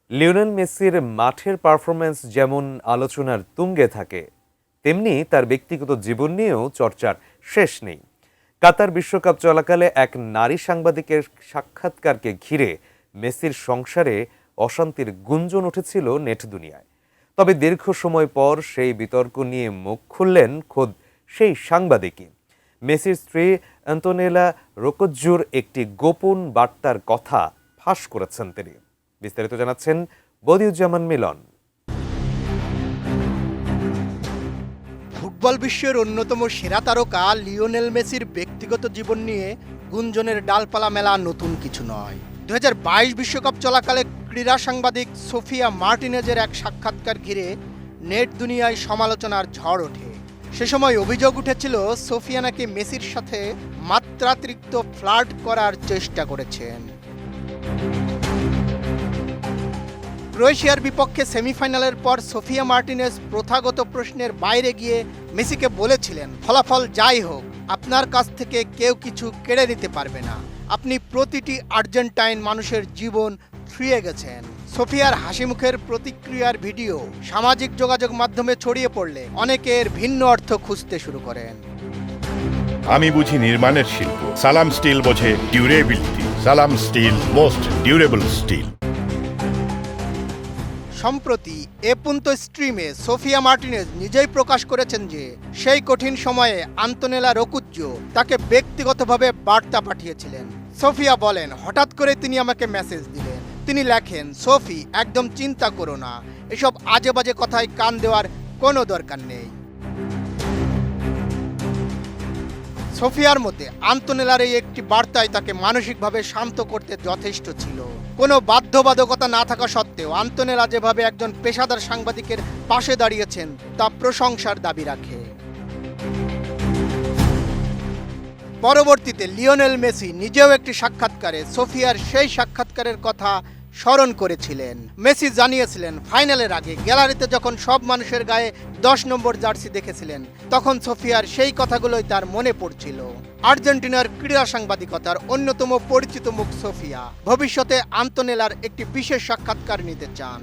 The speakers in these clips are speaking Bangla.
লিওনেল মেসির মাঠের পারফরম্যান্স যেমন আলোচনার তুঙ্গে থাকে, তেমনি তার ব্যক্তিগত জীবন নিয়েও চর্চার শেষ নেই। কাতার বিশ্বকাপ চলাকালে এক নারী সাংবাদিকের সাক্ষাৎকারকে ঘিরে মেসির সংসারে অশান্তির গুঞ্জন উঠেছিল নেট দুনিয়ায়। তবে দীর্ঘ সময় পর সেই বিতর্ক নিয়ে মুখ খুললেন খোদ সেই সাংবাদিকই। মেসির স্ত্রী অ্যান্তোনেলা রোকজ্জুর একটি গোপন বার্তার কথা ফাঁস করেছেন তিনি। বিস্তারিত জানাচ্ছেন বদিউজ্জামান মিলন। ফুটবল বিশ্বের অন্যতম সেরা তারকা লিওনেল মেসির ব্যক্তিগত জীবন নিয়ে গুঞ্জনের ডালপালা মেলা নতুন কিছু নয়। 2022 বিশ্বকাপ চলাকালে ক্রীড়া সাংবাদিক সোফিয়া মার্টিনেজের এক সাক্ষাৎকার ঘিরে নেট দুনিয়ায় সমালোচনার ঝড় ওঠে। সে সময় অভিযোগ উঠেছিল সোফিয়া নাকি মেসির সাথে মাত্রাতিরিক্ত ফ্লার্ট করার চেষ্টা করেছেন। ক্রোয়েশিয়ার বিপক্ষে সেমিফাইনালের পর সোফিয়া মার্টিনেজ প্রথাগত প্রশ্নের বাইরে গিয়ে মেসিকে বলেছিলেন, ফলাফল যাই হোক, আপনার কাছ থেকে কেউ কিছু কেড়ে নিতে পারবে না। আপনি প্রতিটি আর্জেন্টাইন মানুষের জীবন ছুঁয়ে গেছেন। সোফিয়ার হাসিমুখের প্রতিক্রিয়ার ভিডিও সামাজিক যোগাযোগ মাধ্যমে ছড়িয়ে পড়লে অনেকে এর ভিন্ন অর্থ খুঁজতে শুরু করেন। আমি বুঝি নির্মাণের শিল্প, সালাম স্টিল বোঝে ডিউরেবিলিটি। সালাম স্টিল, মোস্ট ডিউরেবল স্টিল। সম্প্রতি এপুন্তো স্ট্রিমে সোফিয়া মার্টিনেজ নিজেই প্রকাশ করেছেন যে সেই কঠিন সময়ে আন্তোনেলা রোকুজ্জো তাকে ব্যক্তিগতভাবে বার্তা পাঠিয়েছিলেন। সোফিয়া বলেন, হঠাৎ করে তিনি আমাকে মেসেজ দিলেন। তিনি লেখেন, সোফি, একদম চিন্তা করো না, এসব আজে বাজে কথায় কান দেওয়ার কোনো দরকার নেই। সোফিয়ার মতে আন্তোনেলার এই একটি বার্তায় তাকে মানসিকভাবে শান্ত করতে যথেষ্ট ছিল। কোনো বাধ্যবাধকতা না থাকা সত্ত্বেও আন্তোনেলা যেভাবে একজন পেশাদার সাংবাদিকের পাশে দাঁড়িয়েছেন তা প্রশংসার দাবি রাখে। পরবর্তীতে লিওনেল মেসি নিজেও একটি সাক্ষাৎকারে সোফিয়ার সেই সাক্ষাৎকারের কথা স্মরণ করেছিলেন। মেসি জানিয়েছিলেন, ফাইনালের আগে গ্যালারিতে যখন সব মানুষের গায়ে 10 নম্বর জার্সি দেখেছিলেন, তখন সোফিয়ার সেই কথাগুলোই তার মনে পড়ছিল। আর্জেন্টিনার ক্রীড়া সাংবাদিকতার অন্যতম পরিচিত মুখ সোফিয়া ভবিষ্যতে আন্তোনেলার একটি বিশেষ সাক্ষাৎকার নিতে চান।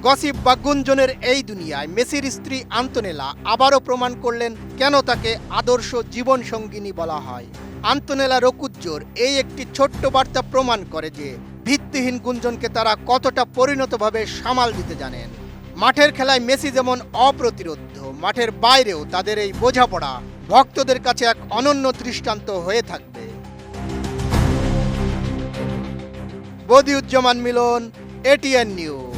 গসিপ বা গুঞ্জনের এই দুনিয়ায় মেসির স্ত্রী আন্তোনেলা আবারও প্রমাণ করলেন কেন তাকে আদর্শ জীবন সঙ্গিনী বলা হয়। আন্তোনেলা রোকুজ্জোর এই একটি ছোট্ট বার্তা প্রমাণ করে যে ভিত্তিহীন গুঞ্জনকে তারা কতটা পরিণতভাবে সামাল দিতে জানেন। মাঠের খেলায় মেসি যেমন অপ্রতিরোধ্য, মাঠের বাইরেও তাদের এই বোঝাপড়া ভক্তদের কাছে এক অনন্য দৃষ্টান্ত হয়ে থাকবে। বদিউজ্জামান মিলন, এটিএন নিউজ।